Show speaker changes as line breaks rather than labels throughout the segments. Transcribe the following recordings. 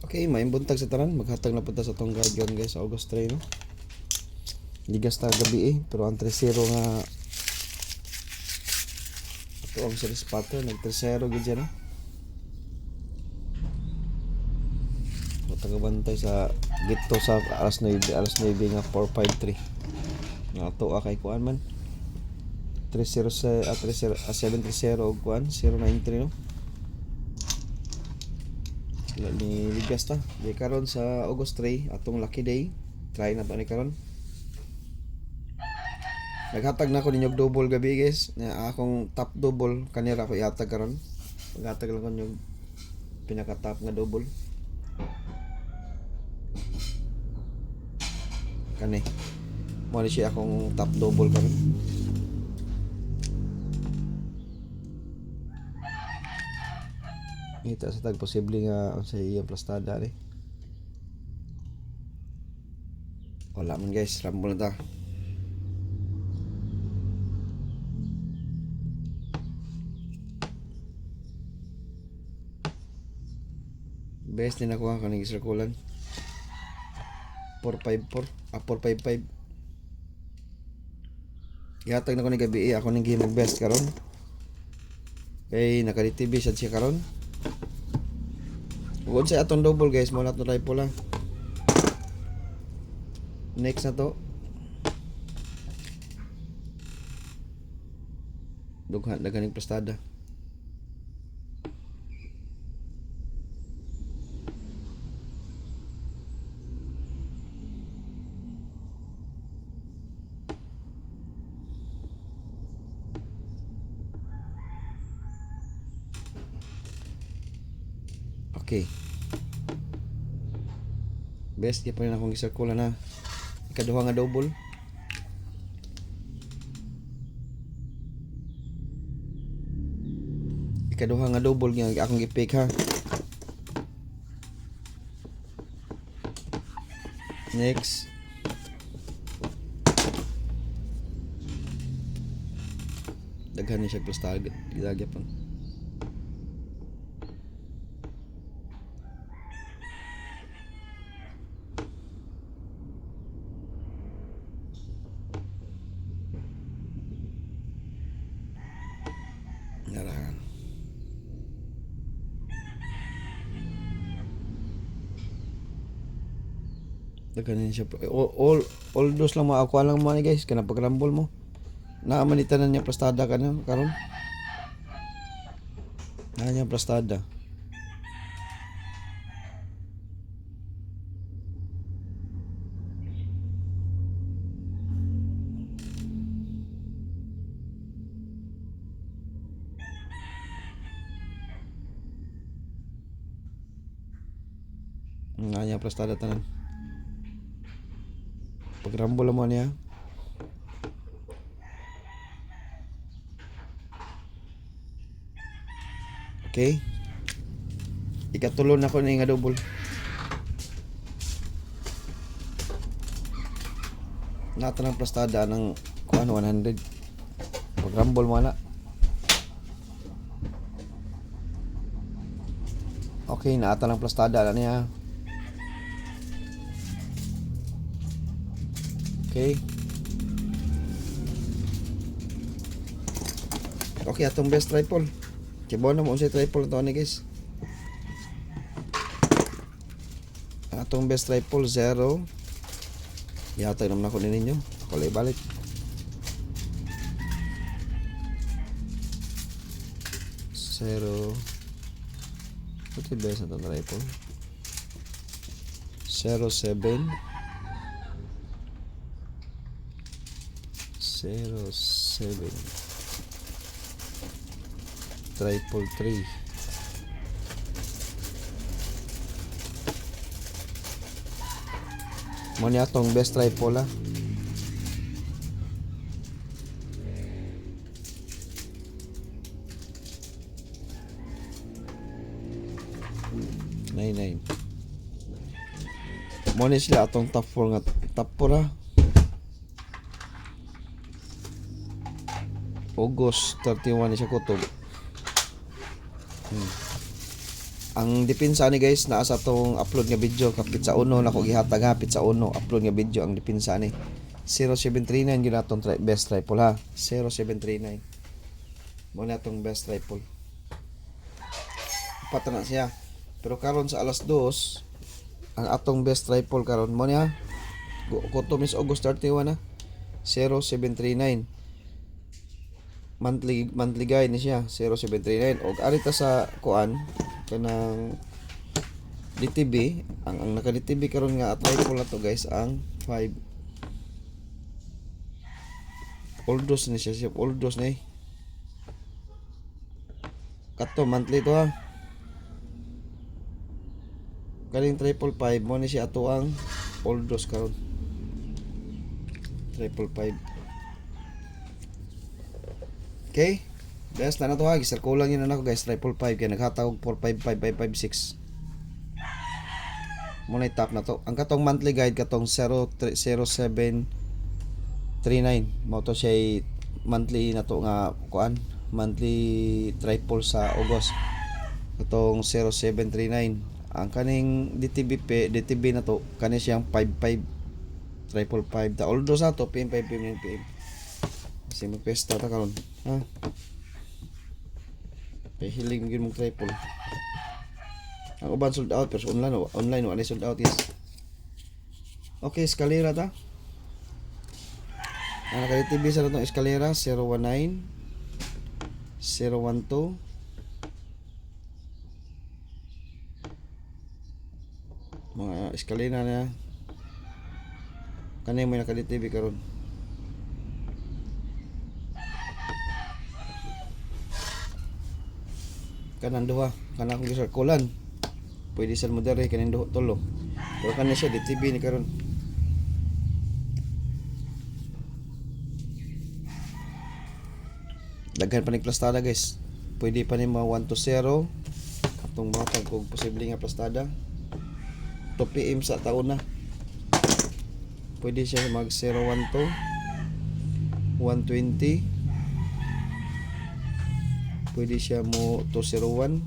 Okay, may buntag sa tanan. Maghatag na punta sa tong guardian guys sa August 3 no. Ligas ta gabi pero ang 3-0 nga ito ang series pattern nag 3-0 gid siya no. Tagabantay sa dito sa alas 9 nga 453 nga ato kay kuan man 30 sa 30 730 og kuan 093 no. Sila ni ligas ta di karon sa August 3 atong lucky day try na pa ni karon. Naghatag na ko ninyo double gabi guys na akong top double kanira ko ihatag karon. Maghatag lang ko yung pinaka top nga double kani mo ni siya akong top double karon. Ita sa tag posible nga sa iyang plastada ni. Wala man guys, rumble na ta. Best din ako ang kaning circulan 455 ihatag na ko ni gabi ako ning game best karon kay naka-TV sad siya karon. Ug sa atong double guys mo nato try pula. Next na to dughan na ganing plastada. Okay. Best di pa rin akong isirkula na ikaduha nga double. Ikaduha nga double nga akong i-pick ha. Next. Daghan ni siya plus target. Gilagya pa. Narangan. Daghan ni siya. All those lang mo ako lang mo ni guys kana pag rumble mo. Naamanita na niya plastada karon. Na niya plastada. Na niya plastada tanan. Pag rumble mo niya. Okay. Ikatulo na ko ni nga double. Nato ng plastada ng kuan 100. Pag rumble mo na. Okay, naata ng plastada na niya. Okay. Okay, atong best triple. Kibaw na mo unsay triple to ni guys. Atong best triple 0. Ihatag naman ako ninyo. Kulay balik. Zero. Ito yung best na itong triple. 07 07 triple 3 mo niya itong best triple ha. Nine mo niya sila atong top 4 nga top 4 ha. August 31 ni siya kutob. Ang depensa ni guys naa sa tong upload nga video kapit sa uno nako gihatag ha, pit sa uno upload nga video ang depensa ni 0739 gyud atong best rifle ha. 0739 mo na atong best rifle. Upat na siya. Pero karon sa alas 2 ang atong best rifle karon mo niya kuto Miss August 31 ha. 0739 monthly guide ni siya 0739 og arita sa kuan kanang DTB ang naka DTB karon nga at rifle na to guys ang 5 oldos ni siya oldos ni kato monthly to ha. Kaling 555 mo ni siya ato ang oldos karon 555. Okay, best na to ha, gisirkulang yun na ako guys, 555 kaya naghatag 455556 muna i-tap na to. Ang katong monthly guide katong 0739 mo to siya monthly na to nga kuan, monthly triple sa August katong 0739. Ang kaning DTB na to kani siyang 55 555 ta although sa to PM 5 PM 9 PM kasi magpesta ta karon ha. Hiling mo mong triple. Ang uban sold out pero online wala sold out yes. Okay, eskalera ta. Ang naka-TV sa itong eskalera 019 012 mga eskalera na kanay may naka-TV karon. Kanan duha kana akong gisirkulan pwede sa modere kanin duha tulo pero kanay siya DTV ni karon. Daghan pa ning plastada guys, pwede pa ni mga 120 atong matag kung posible nga plastada 2 PM sa taon na pwede siya mag 012 120 pwede siya mo 201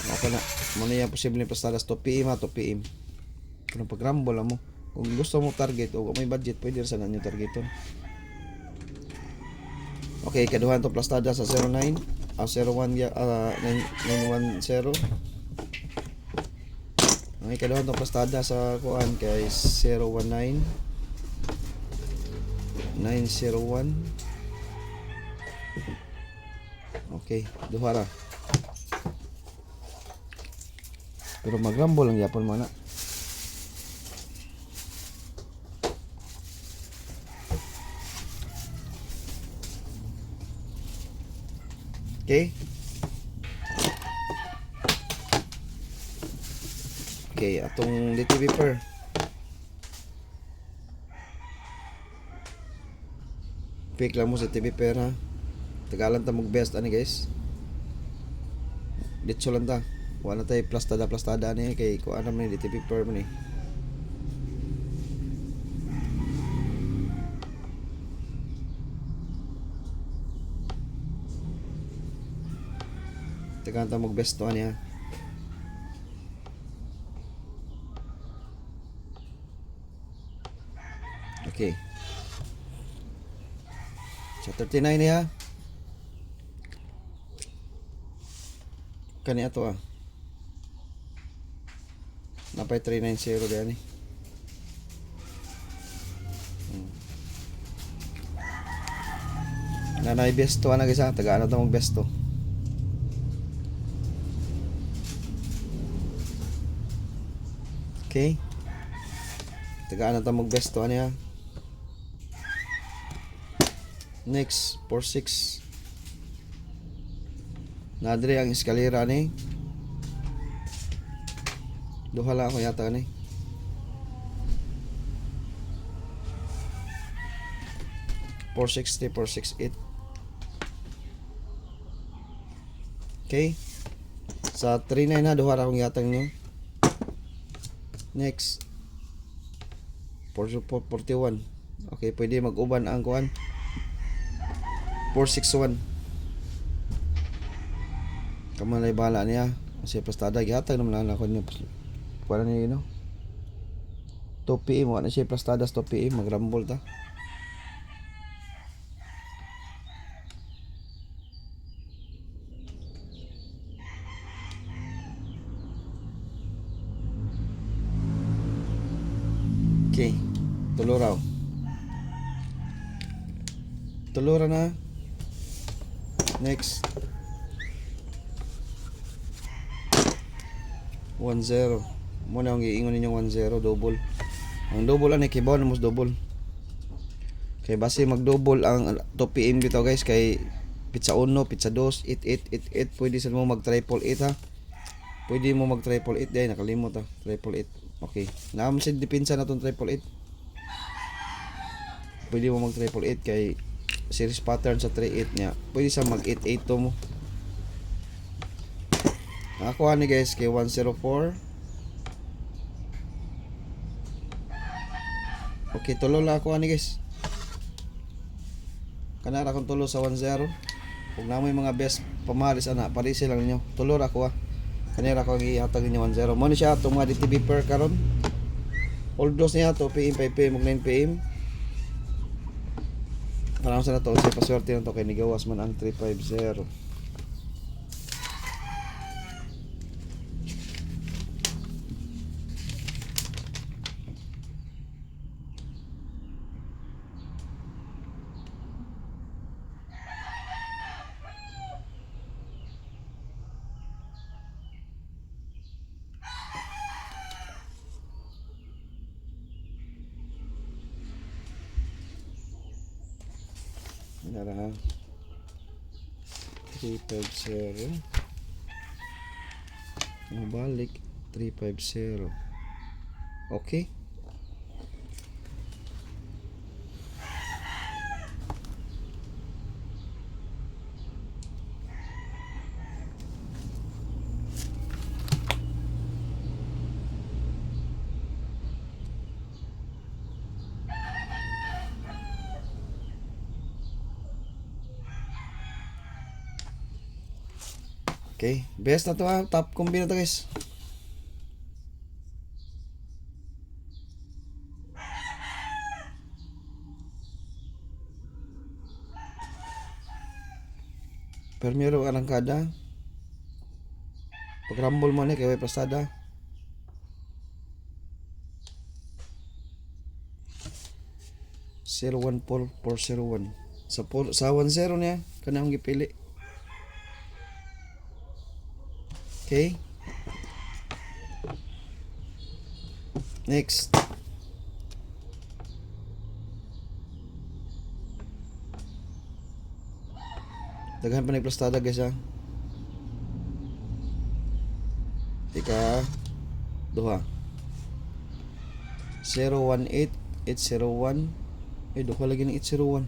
okay na mo na yan posible ni plastada 2 PM ha 2 PM kung pag-rumble mo kung gusto mo target o may budget pwede rin sa nanyo targeton. Okay, kaduhan to plastada sa 09 01 910. Okay, kaduhan to plastada sa kuan kay 019 901. Okay, duha ra. Pero magrambo lang yapon mo na. Okay. Okay, atong DTV per. Pick lang mo sa TV per ha. Tagalan ta mag best ani guys. Ditso lang ta. Wala tay plastada ni kay ko ano man DTV per man ni. Tagalan ta mag best to ani ha. Okay. Sa 39 niya. Kani ato napay 390 diyan eh. Nanay besto ana guys ha, tagaan na tong besto. Okay. Tagaan na tong besto ani ha. Next 46 nadre ang eskalera ni duha lang ako yata ni 460 468. Okay, sa 39 na duha ra akong yatang nyo. Next 41. Okay, pwede mag-uban ang kuan 461. Kamalay bala niya. Kasi plastada gihatag naman lang ako niya. Para niya you know. 2 PM wala na siya plastadas 2 PM magrambol ta. Okay. Tulo raw. Tulo ra na. Next. 1-0. Muna ang giingon ninyong 1-0 double. Ang double ani kibaw na mas double. Kay base mag-double ang 2 PM bitaw guys kay pizza 1, pizza 2, 8 pwede sa mo mag triple 8 ha. Pwede mo mag triple 8 dai nakalimot ha. Triple 8. Okay. Naam sa depensa na tong triple 8. Pwede mo mag triple 8 kay series pattern sa 3-8 niya. Pwede sa mag 8-8 to mo. Ako ani guys kay 104. Okay, tulo lang ako ani guys. Kanara akong tulo sa 1-0. Kung namoy mga best pamahalis ana, parisi lang ninyo. Tulo ra ako Kanira ko gihatag ninyo 1-0. Mo ni siya atong mga DTV per karon. All dose niya 2 PM, 5 PM, ug 9 PM. Parang sa nato sa paswerte nito kay nigawas man ang 350. Nara 350. Mabalik 350. Okay. Okay, best na to ha, top combi na to guys. Primero arangkada. Pag rumble mo ni kay way pasada. Zero 14401 sa 1-0 niya kanang gipili. Okay. Next. Daghan pa nagplastada guys ha. Ika duha 018 801. Ay duha lagi ng 801.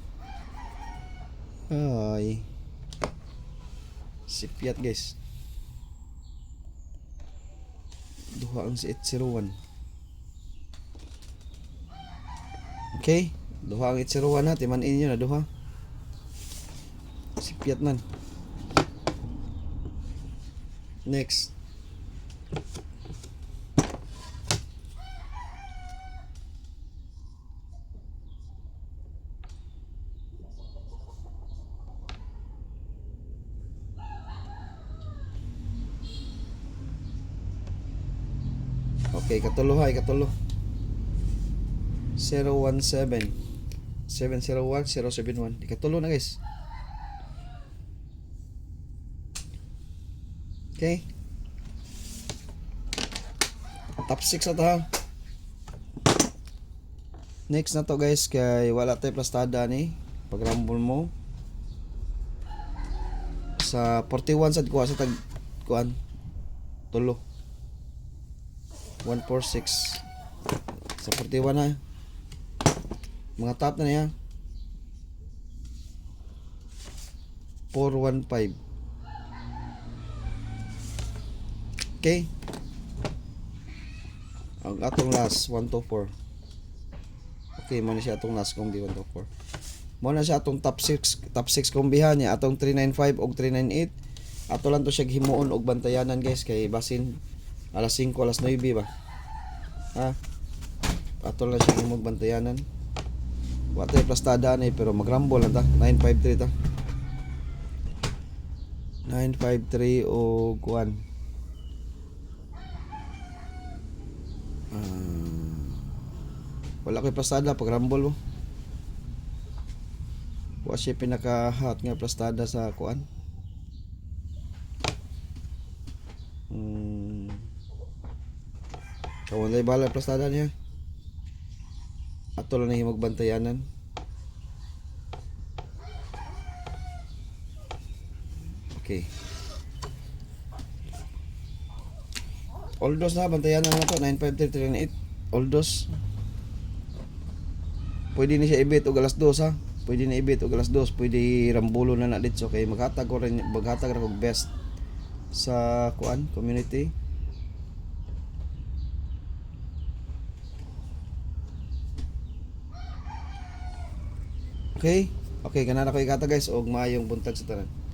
Ay sipiat guys. Duha ang si 801. Okay, duha ang 801 ha, timan-in nyo na duha. Sipiat man. Next. Okay, katulo ha, katulo. 017 701 071. Ikatulo na guys. Okay. Top 6 na to ha. Next na to guys kay wala tayo plastada ni pag rumble mo. Sa 41 sad kuha sa tag kuan. Tulo. 146 sa 41 na mga top na niya 415. Okay, ang atong last 124. Okay, mo na siya atong last combi 124. Mo na siya atong top 6 kombihan niya atong 395 og 398 Ato lang to siya himuon og bantayanan guys kay basin alas 5 alas 9 ba. Ha? Ato lang siya himog bantayanan. Wa tay plastada ni pero magrambol lang ta. 953 ta. 953 o kuan. Wala ko'y plastada pag rumble mo. Wa siya pinaka-hot nga plastada sa kuan. Kawan lay bala plastada niya. Ato lang na magbantayanan. Okay. Oldos na bantayanan na to 95338. Oldos. Pwede ni siya ibit og alas 2 ha. Pwede na ibit og alas 2, pwede rambulo na na dito kay maghatag ko rin maghatag ra kog best sa kuan community. Okay? Okay, kana na ko ikata guys og maayong buntag sa tanan.